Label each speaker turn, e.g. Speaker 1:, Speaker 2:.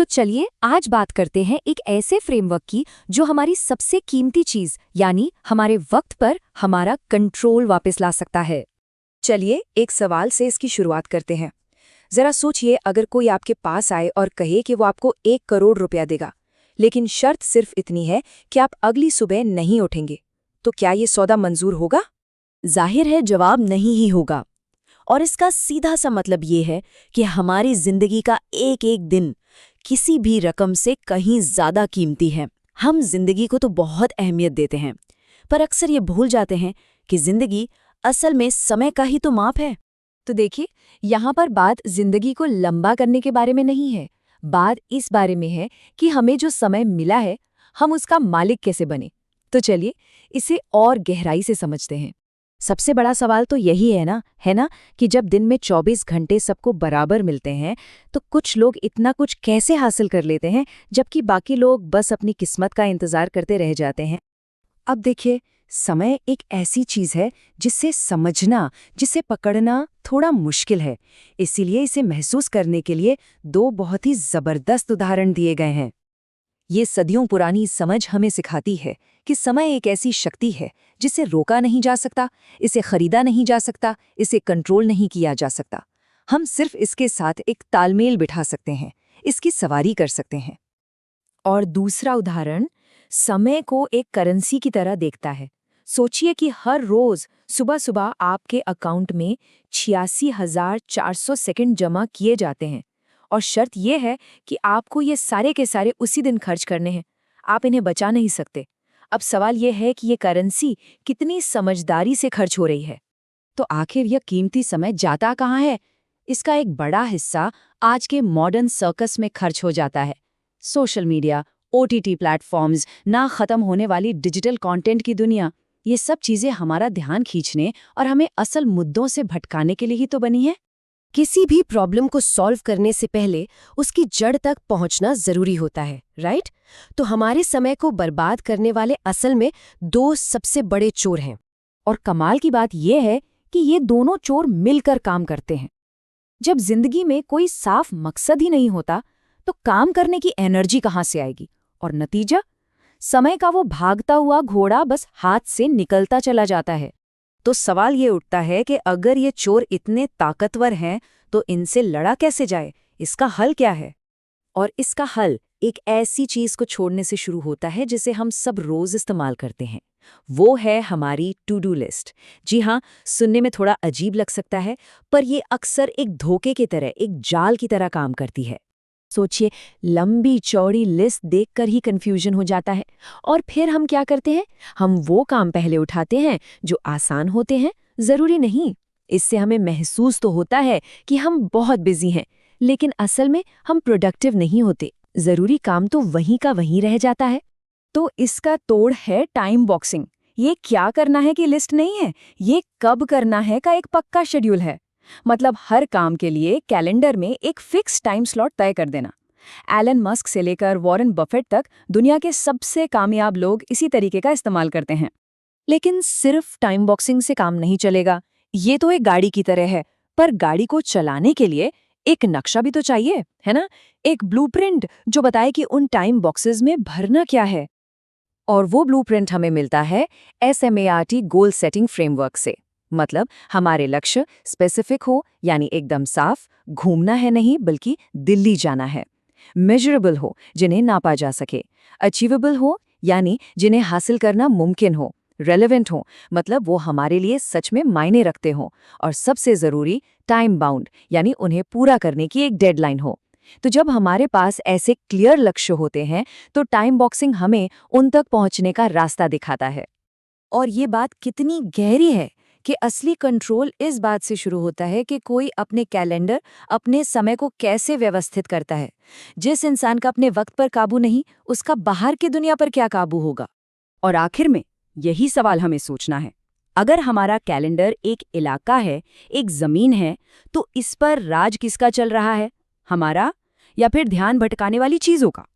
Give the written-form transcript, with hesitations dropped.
Speaker 1: तो चलिए आज बात करते हैं एक ऐसे फ्रेमवर्क की जो हमारी सबसे कीमती चीज यानी हमारे वक्त पर हमारा कंट्रोल वापस ला सकता है।
Speaker 2: चलिए एक सवाल से इसकी शुरुआत करते हैं। जरा सोचिए, अगर कोई आपके पास आए और कहे कि वो आपको 1 करोड़ रुपया देगा, लेकिन शर्त सिर्फ इतनी है कि आप अगली सुबह नहीं उठेंगे, तो क्या ये सौदा मंजूर होगा?
Speaker 3: जाहिर है जवाब नहीं ही होगा। और इसका सीधा सा मतलब ये है कि हमारी जिंदगी का एक एक दिन किसी भी रकम से कहीं ज्यादा कीमती है। हम जिंदगी को तो बहुत अहमियत देते हैं, पर अक्सर ये भूल जाते हैं कि जिंदगी असल में समय का ही तो माप है।
Speaker 1: तो देखिए, यहाँ पर बात जिंदगी को लंबा करने के बारे में नहीं है, बात इस बारे में है कि हमें जो समय मिला है हम उसका मालिक कैसे बने। तो चलिए इसे और गहराई से समझते हैं।
Speaker 3: सबसे बड़ा सवाल तो यही है ना कि जब दिन में 24 घंटे सबको बराबर मिलते हैं तो कुछ लोग इतना कुछ कैसे हासिल कर लेते हैं जबकि बाकी लोग बस अपनी किस्मत का इंतजार करते रह जाते हैं।
Speaker 2: अब देखिए, समय एक ऐसी चीज है जिसे समझना, जिसे पकड़ना थोड़ा मुश्किल है। इसीलिए इसे महसूस करने के लिए दो बहुत ही जबरदस्त उदाहरण दिए गए हैं। ये सदियों पुरानी समझ हमें सिखाती है कि समय एक ऐसी शक्ति है जिसे रोका नहीं जा सकता, इसे खरीदा नहीं जा सकता, इसे कंट्रोल नहीं किया जा सकता। हम सिर्फ इसके साथ एक तालमेल बिठा सकते हैं, इसकी सवारी कर सकते हैं। और दूसरा उदाहरण समय को एक करेंसी की तरह देखता है। सोचिए कि हर रोज सुबह सुबह आपके अकाउंट में 86,400 सेकंड जमा किए जाते हैं, और शर्त यह है कि आपको ये सारे के सारे उसी दिन खर्च करने हैं। आप इन्हें बचा नहीं सकते। अब सवाल यह है कि ये करेंसी कितनी समझदारी से खर्च हो रही है। तो आखिर यह कीमती समय जाता कहाँ है? इसका एक बड़ा हिस्सा आज के मॉडर्न सर्कस में खर्च हो जाता है। सोशल मीडिया, OTT प्लेटफॉर्म्स, ना खत्म होने वाली डिजिटल कंटेंट की दुनिया, ये सब चीजें हमारा ध्यान खींचने और हमें असल मुद्दों से भटकाने के लिए ही तो बनी है।
Speaker 3: किसी भी प्रॉब्लम को सॉल्व करने से पहले उसकी जड़ तक पहुंचना जरूरी होता है, राइट? तो हमारे समय को बर्बाद करने वाले असल में दो सबसे बड़े चोर हैं।
Speaker 1: और कमाल की बात यह है कि ये दोनों चोर मिलकर काम करते हैं। जब जिंदगी में कोई साफ मकसद ही नहीं होता तो काम करने की एनर्जी कहाँ से आएगी? और नतीजा, समय का वो भागता हुआ घोड़ा बस हाथ से निकलता चला जाता है।
Speaker 2: तो सवाल ये उठता है कि अगर ये चोर इतने ताकतवर हैं तो इनसे लड़ा कैसे जाए? इसका हल क्या है? और इसका हल एक ऐसी चीज को छोड़ने से शुरू होता है जिसे हम सब रोज इस्तेमाल करते हैं। वो है हमारी टू डू लिस्ट। जी हाँ, सुनने में थोड़ा अजीब लग सकता है, पर ये अक्सर एक धोखे की तरह, एक जाल की तरह काम करती है। सोचिए, लंबी चौड़ी लिस्ट देखकर ही कंफ्यूजन हो जाता है, और फिर हम क्या करते हैं? हम वो काम पहले उठाते हैं जो आसान होते हैं। जरूरी नहीं, इससे हमें महसूस तो होता है कि हम बहुत बिजी हैं, लेकिन असल में हम प्रोडक्टिव नहीं होते। जरूरी काम तो वहीं का वहीं रह जाता है। तो इसका तोड़ है टाइम बॉक्सिंग। ये क्या करना है कि लिस्ट नहीं है, ये कब करना है का एक पक्का शेड्यूल है। मतलब हर काम के लिए कैलेंडर में एक फिक्स टाइम स्लॉट तय कर देना। एलन मस्क से लेकर वॉरेन बफेट तक दुनिया के सबसे कामयाब लोग इसी तरीके का इस्तेमाल करते हैं। लेकिन सिर्फ टाइम बॉक्सिंग से काम नहीं चलेगा। ये तो एक गाड़ी की तरह है, पर गाड़ी को चलाने के लिए एक नक्शा भी तो चाहिए, है ना? एक ब्लूप्रिंट जो बताए कि उन टाइम बॉक्सेस में भरना क्या है। और वो ब्लूप्रिंट हमें मिलता है SMART गोल सेटिंग फ्रेमवर्क से। मतलब हमारे लक्ष्य स्पेसिफिक हो, यानी एकदम साफ, घूमना है नहीं बल्कि दिल्ली जाना है। मेजरेबल हो, जिन्हें नापा जा सके। अचीवेबल हो, यानी जिन्हें हासिल करना मुमकिन हो। रेलेवेंट हो, मतलब वो हमारे लिए सच में मायने रखते हो। और सबसे जरूरी, टाइम बाउंड, यानी उन्हें पूरा करने की एक डेडलाइन हो। तो जब हमारे पास ऐसे क्लियर लक्ष्य होते हैं तो टाइम बॉक्सिंग हमें उन तक पहुंचने का रास्ता दिखाता है। और ये बात कितनी गहरी है कि असली कंट्रोल इस बात से शुरू होता है कि कोई अपने कैलेंडर, अपने समय को कैसे व्यवस्थित करता है। जिस इंसान का अपने वक्त पर काबू नहीं, उसका बाहर की दुनिया पर क्या काबू होगा? और आखिर में यही सवाल हमें सोचना है। अगर हमारा कैलेंडर एक इलाका है, एक जमीन है, तो इस पर राज किसका चल रहा है? हमारा, या फिर ध्यान भटकाने वाली चीजों का?